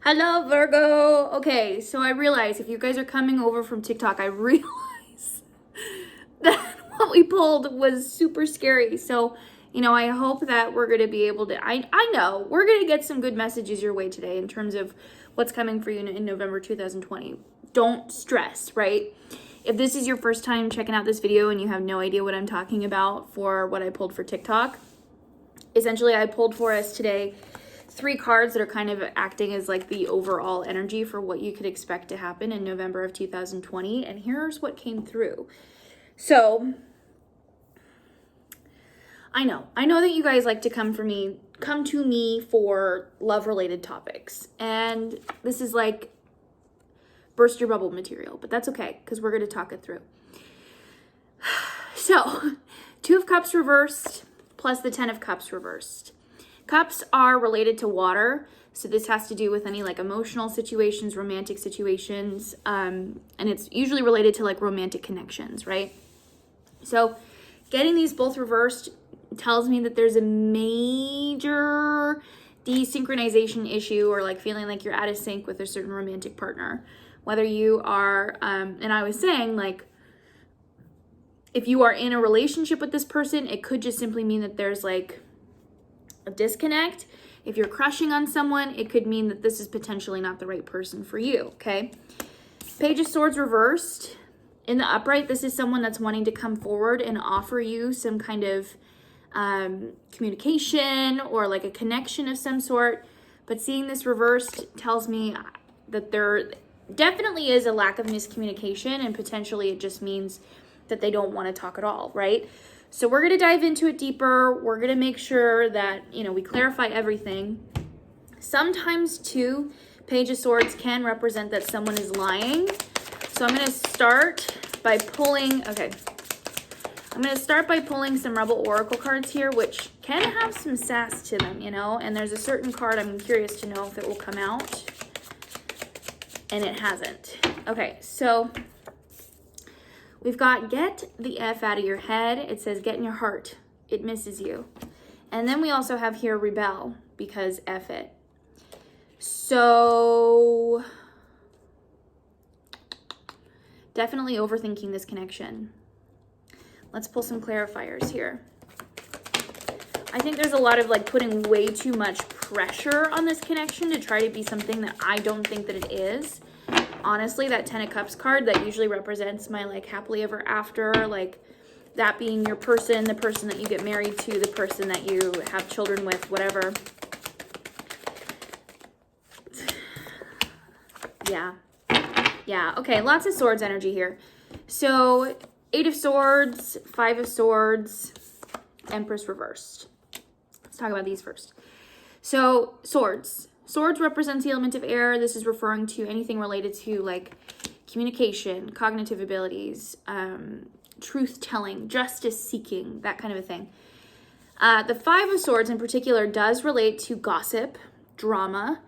Hello, Virgo. Okay, so I realize if you guys are coming over from TikTok, I realize that what we pulled was super scary. So, I hope that we're going to be able to, I know we're going to get some good messages your way today in terms of what's coming for you in November 2020. Don't stress, right? If this is your first time checking out this video and you have no idea what I'm talking about for what I pulled for TikTok, essentially I pulled for us today 3 cards that are kind of acting as like the overall energy for what you could expect to happen in November of 2020. And here's what came through. So I know that you guys like to come to me for love related topics. And this is like burst your bubble material, but that's okay because we're going to talk it through. So 2 of Cups reversed plus the 10 of Cups reversed. Cups are related to water, so this has to do with any like emotional situations, romantic situations, and it's usually related to like romantic connections, right? So getting these both reversed tells me that there's a major desynchronization issue or like feeling like you're out of sync with a certain romantic partner. Whether you are, and I was saying like, if you are in a relationship with this person, it could just simply mean that there's like a disconnect. If you're crushing on someone, it could mean that this is potentially not the right person for you, okay? Page of Swords reversed. In the upright, this is someone that's wanting to come forward and offer you some kind of communication or like a connection of some sort. But seeing this reversed tells me that there definitely is a lack of miscommunication, and potentially it just means that they don't want to talk at all, right? So we're going to dive into it deeper. We're going to make sure that, we clarify everything. Sometimes too, Page of Swords can represent that someone is lying. So I'm going to start by pulling, some Rebel Oracle cards here, which can have some sass to them, and there's a certain card I'm curious to know if it will come out, and it hasn't. Okay, so we've got get the F out of your head. It says get in your heart. It misses you. And then we also have here rebel because F it. So definitely overthinking this connection. Let's pull some clarifiers here. I think there's a lot of like putting way too much pressure on this connection to try to be something that I don't think that it is. Honestly, that 10 of Cups card that usually represents my like happily ever after, like that being your person, the person that you get married to, the person that you have children with, whatever. Yeah. Okay, lots of swords energy here. So 8 of Swords, 5 of Swords, Empress reversed. Let's talk about these first. So swords. Swords represents the element of air. This is referring to anything related to like communication, cognitive abilities, truth-telling, justice-seeking, that kind of a thing. The 5 of Swords in particular does relate to gossip, drama.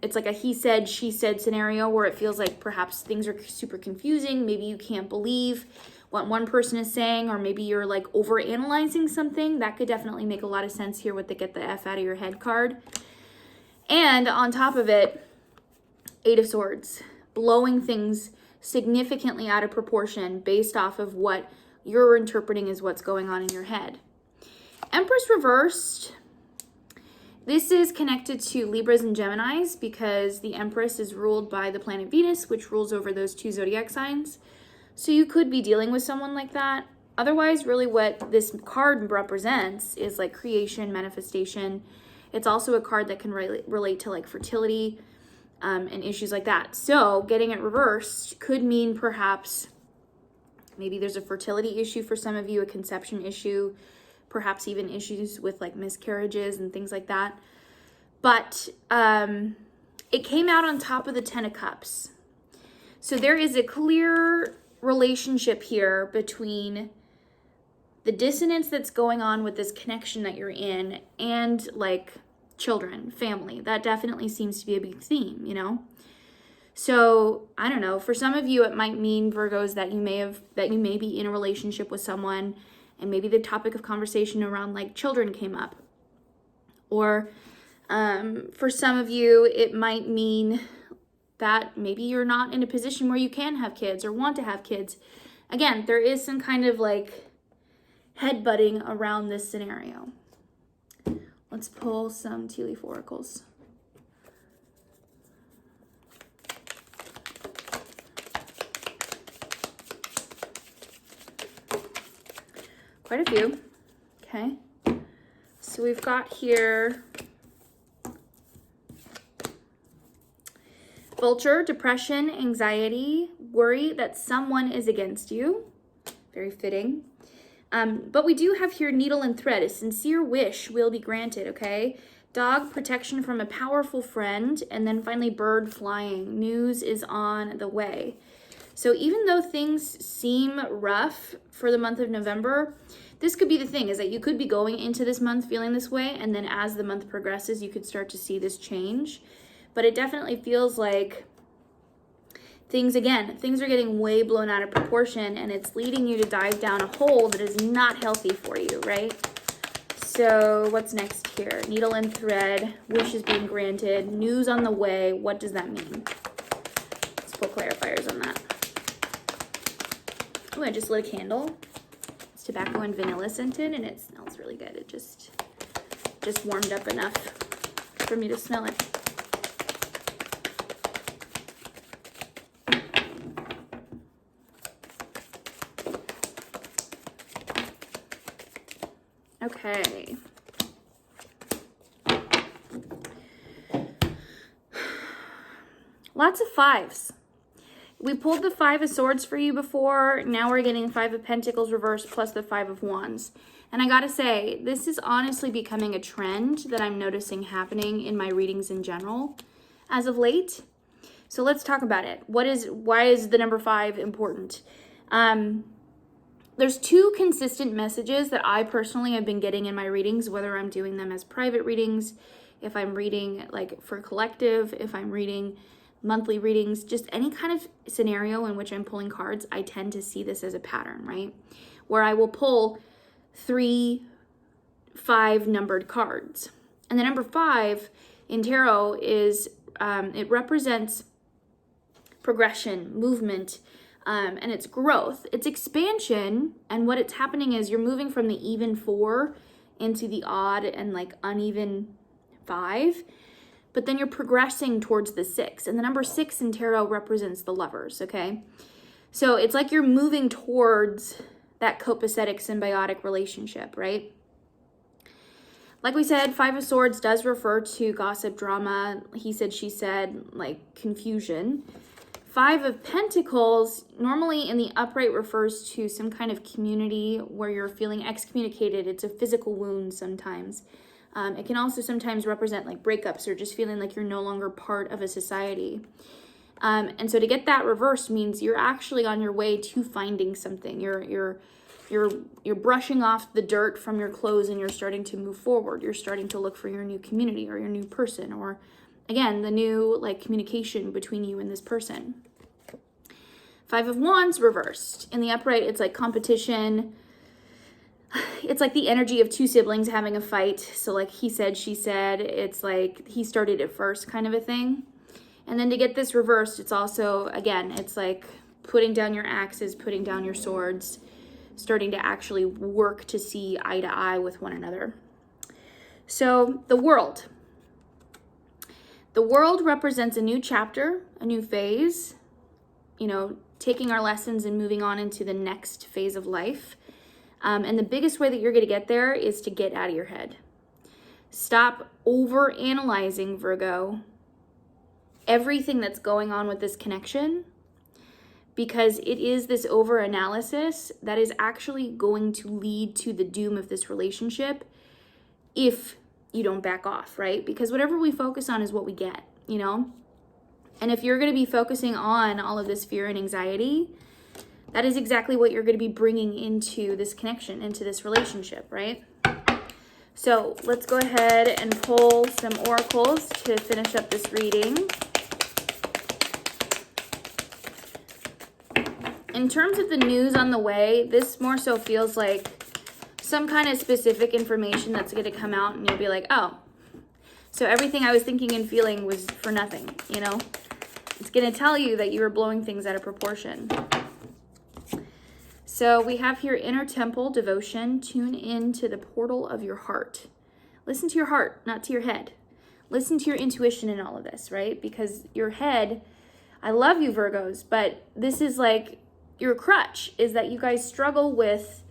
It's like a he said, she said scenario where it feels like perhaps things are super confusing. Maybe you can't believe what one person is saying, or maybe you're like overanalyzing something. That could definitely make a lot of sense here with the get the F out of your head card. And on top of it, 8 of Swords, blowing things significantly out of proportion based off of what you're interpreting as what's going on in your head. Empress reversed. This is connected to Libras and Geminis because the Empress is ruled by the planet Venus, which rules over those 2 zodiac signs. So you could be dealing with someone like that. Otherwise, really what this card represents is like creation, manifestation. It's also a card that can relate to like fertility and issues like that. So getting it reversed could mean perhaps maybe there's a fertility issue for some of you, a conception issue, perhaps even issues with like miscarriages and things like that. But it came out on top of the 10 of Cups. So there is a clear relationship here between the dissonance that's going on with this connection that you're in and like children, family. That definitely seems to be a big theme, So I don't know, for some of you, it might mean, Virgos, that you may be in a relationship with someone and maybe the topic of conversation around like children came up, or For some of you, it might mean that maybe you're not in a position where you can have kids or want to have kids. Again, there is some kind of like headbutting around this scenario. Let's pull some tea leaf oracles. Quite a few. Okay. So we've got here vulture, depression, anxiety, worry that someone is against you. Very fitting. But we do have here needle and thread. A sincere wish will be granted, okay? Dog, protection from a powerful friend. And then finally, bird flying. News is on the way. So even though things seem rough for the month of November, this could be the thing, is that you could be going into this month feeling this way, and then as the month progresses, you could start to see this change. But it definitely feels like things are getting way blown out of proportion, and it's leading you to dive down a hole that is not healthy for you, right? So what's next here? Needle and thread, wish is being granted, news on the way. What does that mean? Let's pull clarifiers on that. Oh, I just lit a candle. It's tobacco and vanilla scented, and it smells really good. It just warmed up enough for me to smell it. Okay. Lots of fives. We pulled the 5 of Swords for you before. Now we're getting 5 of Pentacles reversed plus the 5 of Wands. And I gotta say, this is honestly becoming a trend that I'm noticing happening in my readings in general as of late. So let's talk about it. Why is the number 5 important? There's 2 consistent messages that I personally have been getting in my readings, whether I'm doing them as private readings, if I'm reading like for collective, if I'm reading monthly readings, just any kind of scenario in which I'm pulling cards, I tend to see this as a pattern, right? Where I will pull 3, 5 numbered cards. And the number 5 in tarot is, it represents progression, movement, and it's growth. It's expansion, and what it's happening is you're moving from the even 4 into the odd and like uneven 5. But then you're progressing towards the 6. And the number 6 in tarot represents the lovers, okay? So it's like you're moving towards that copacetic, symbiotic relationship, right? Like we said, 5 of Swords does refer to gossip, drama, he said, she said, like confusion. 5 of Pentacles, normally in the upright, refers to some kind of community where you're feeling excommunicated. It's a physical wound sometimes. It can also sometimes represent like breakups or just feeling like you're no longer part of a society. And so to get that reversed means you're actually on your way to finding something. You're brushing off the dirt from your clothes and you're starting to move forward. You're starting to look for your new community or your new person, or again, the new like communication between you and this person. 5 of Wands reversed. In the upright, it's like competition. It's like the energy of 2 siblings having a fight. So like he said, she said, it's like he started it first kind of a thing. And then to get this reversed, it's also, again, it's like putting down your axes, putting down your swords, starting to actually work to see eye to eye with one another. So the world. The world represents a new chapter, a new phase, you know, taking our lessons and moving on into the next phase of life. And the biggest way that you're going to get there is to get out of your head. Stop over-analyzing, Virgo, everything that's going on with this connection, because it is this over-analysis that is actually going to lead to the doom of this relationship if you don't back off, right? Because whatever we focus on is what we get, you know? And if you're going to be focusing on all of this fear and anxiety, that is exactly what you're going to be bringing into this connection, into this relationship, right? So let's go ahead and pull some oracles to finish up this reading. In terms of the news on the way, this more so feels like some kind of specific information that's going to come out and you'll be like, oh. So everything I was thinking and feeling was for nothing, you know? It's going to tell you that you are blowing things out of proportion. So we have here inner temple devotion. Tune into the portal of your heart. Listen to your heart, not to your head. Listen to your intuition in all of this, right? Because your head, I love you, Virgos, but this is like your crutch, is that you guys struggle with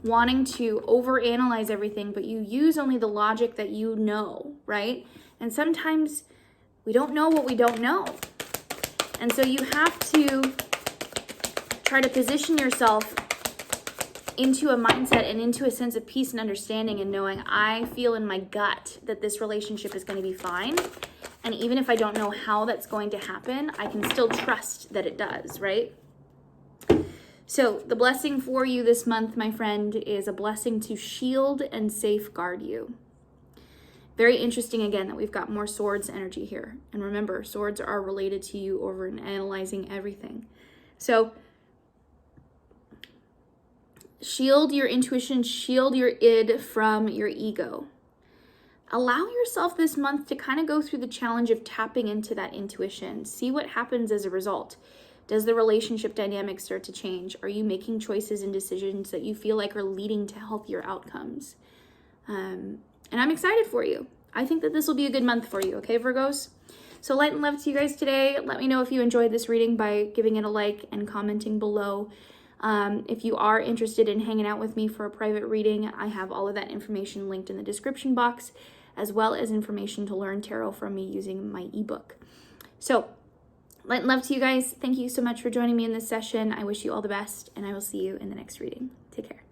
wanting to overanalyze everything, but you use only the logic that you know, right? And sometimes we don't know what we don't know. And so you have to try to position yourself into a mindset and into a sense of peace and understanding and knowing I feel in my gut that this relationship is going to be fine. And even if I don't know how that's going to happen, I can still trust that it does, right? So the blessing for you this month, my friend, is a blessing to shield and safeguard you. Very interesting, again, that we've got more swords energy here. And remember, swords are related to you over and analyzing everything. So shield your intuition, shield your id from your ego. Allow yourself this month to kind of go through the challenge of tapping into that intuition. See what happens as a result. Does the relationship dynamic start to change? Are you making choices and decisions that you feel like are leading to healthier outcomes? And I'm excited for you. I think that this will be a good month for you, okay, Virgos? So light and love to you guys today. Let me know if you enjoyed this reading by giving it a like and commenting below. If you are interested in hanging out with me for a private reading, I have all of that information linked in the description box, as well as information to learn tarot from me using my ebook. So light and love to you guys. Thank you so much for joining me in this session. I wish you all the best, and I will see you in the next reading. Take care.